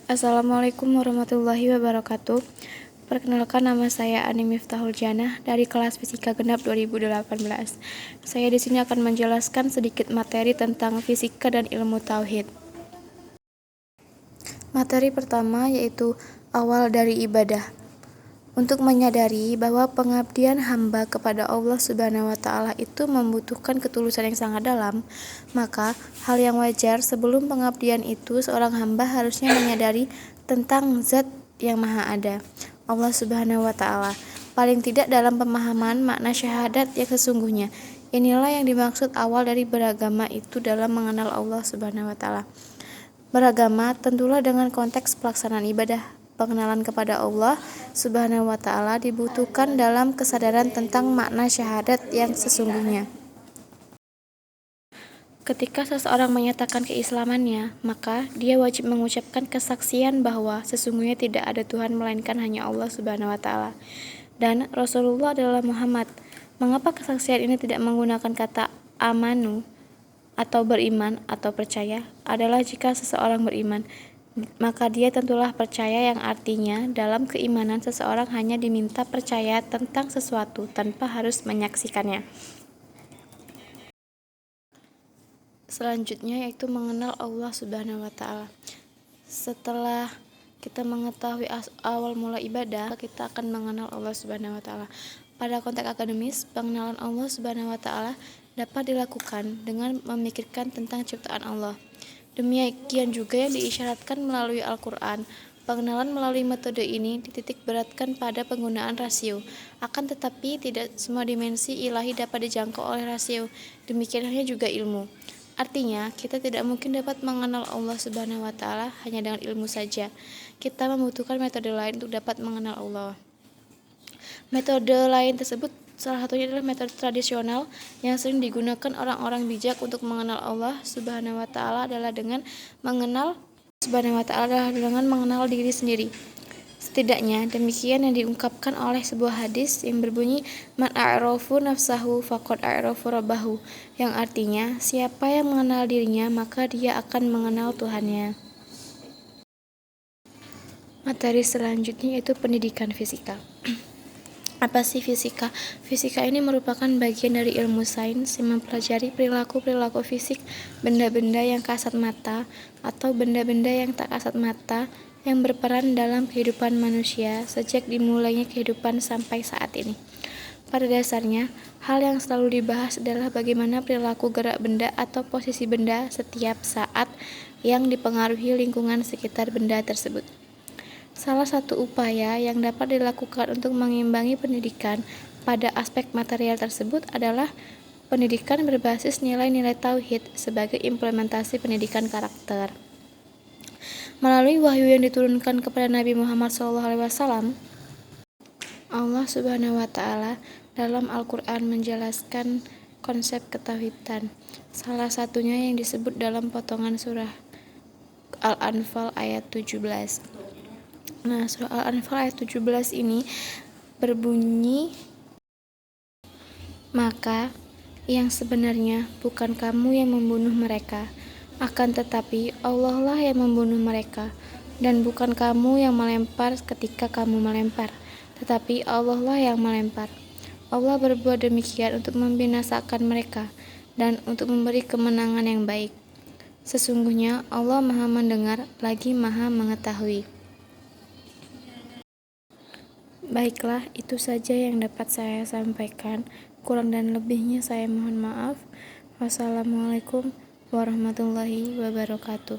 Assalamualaikum warahmatullahi wabarakatuh. Perkenalkan, nama saya Ani Miftahul Janah dari kelas Fisika Genap 2018. Saya di sini akan menjelaskan sedikit materi tentang fisika dan ilmu tauhid. Materi pertama yaitu awal dari ibadah. Untuk menyadari bahwa pengabdian hamba kepada Allah Subhanahu wa Ta'ala itu membutuhkan ketulusan yang sangat dalam, maka hal yang wajar sebelum pengabdian itu seorang hamba harusnya menyadari tentang Zat yang Maha Ada, Allah Subhanahu wa Ta'ala, paling tidak dalam pemahaman makna syahadat yang sesungguhnya. Inilah yang dimaksud awal dari beragama itu dalam mengenal Allah Subhanahu wa Ta'ala. Beragama tentulah dengan konteks pelaksanaan ibadah. Pengenalan kepada Allah Subhanahu wa Ta'ala dibutuhkan dalam kesadaran tentang makna syahadat yang sesungguhnya. Ketika seseorang menyatakan keislamannya, maka dia wajib mengucapkan kesaksian bahwa sesungguhnya tidak ada Tuhan melainkan hanya Allah Subhanahu wa Ta'ala, dan Rasulullah adalah Muhammad. Mengapa kesaksian ini tidak menggunakan kata amanu atau beriman atau percaya? Adalah jika seseorang beriman, maka dia tentulah percaya, yang artinya dalam keimanan seseorang hanya diminta percaya tentang sesuatu tanpa harus menyaksikannya. Selanjutnya yaitu mengenal Allah Subhanahu wa Ta'ala. Setelah kita mengetahui awal mula ibadah, kita akan mengenal Allah Subhanahu wa Ta'ala. Pada konteks akademis, pengenalan Allah Subhanahu wa Ta'ala dapat dilakukan dengan memikirkan tentang ciptaan Allah. Demikian juga yang diisyaratkan melalui Al-Quran. Pengenalan melalui metode ini dititik beratkan pada penggunaan rasio. Akan tetapi tidak semua dimensi ilahi dapat dijangkau oleh rasio. Demikian halnya juga ilmu. Artinya, kita tidak mungkin dapat mengenal Allah Subhanahu wa Ta'ala hanya dengan ilmu saja. Kita membutuhkan metode lain untuk dapat mengenal Allah. Metode lain tersebut salah satunya adalah metode tradisional yang sering digunakan orang-orang bijak untuk mengenal Allah Subhanahu wa Ta'ala adalah dengan mengenal diri sendiri. Setidaknya demikian yang diungkapkan oleh sebuah hadis yang berbunyi man a'rafu nafsahu faqad a'rafu rabbahu, yang artinya siapa yang mengenal dirinya maka dia akan mengenal Tuhannya. Materi selanjutnya yaitu pendidikan fisika. Apa sih fisika? Fisika ini merupakan bagian dari ilmu sains yang mempelajari perilaku-perilaku fisik benda-benda yang kasat mata atau benda-benda yang tak kasat mata yang berperan dalam kehidupan manusia sejak dimulainya kehidupan sampai saat ini. Pada dasarnya, hal yang selalu dibahas adalah bagaimana perilaku gerak benda atau posisi benda setiap saat yang dipengaruhi lingkungan sekitar benda tersebut. Salah satu upaya yang dapat dilakukan untuk mengimbangi pendidikan pada aspek material tersebut adalah pendidikan berbasis nilai-nilai tauhid sebagai implementasi pendidikan karakter. Melalui wahyu yang diturunkan kepada Nabi Muhammad SAW, Allah Subhanahu wa Ta'ala dalam Al-Quran menjelaskan konsep ketauhidan. Salah satunya yang disebut dalam potongan surah Al-Anfal ayat 17. Nah, surah Al-Anfal ayat 17 ini berbunyi, maka yang sebenarnya bukan kamu yang membunuh mereka, akan tetapi Allah lah yang membunuh mereka, dan bukan kamu yang melempar ketika kamu melempar, tetapi Allah lah yang melempar. Allah berbuat demikian untuk membinasakan mereka dan untuk memberi kemenangan yang baik. Sesungguhnya Allah Maha Mendengar lagi Maha Mengetahui. Baiklah, itu saja yang dapat saya sampaikan. Kurang dan lebihnya saya mohon maaf. Wassalamualaikum warahmatullahi wabarakatuh.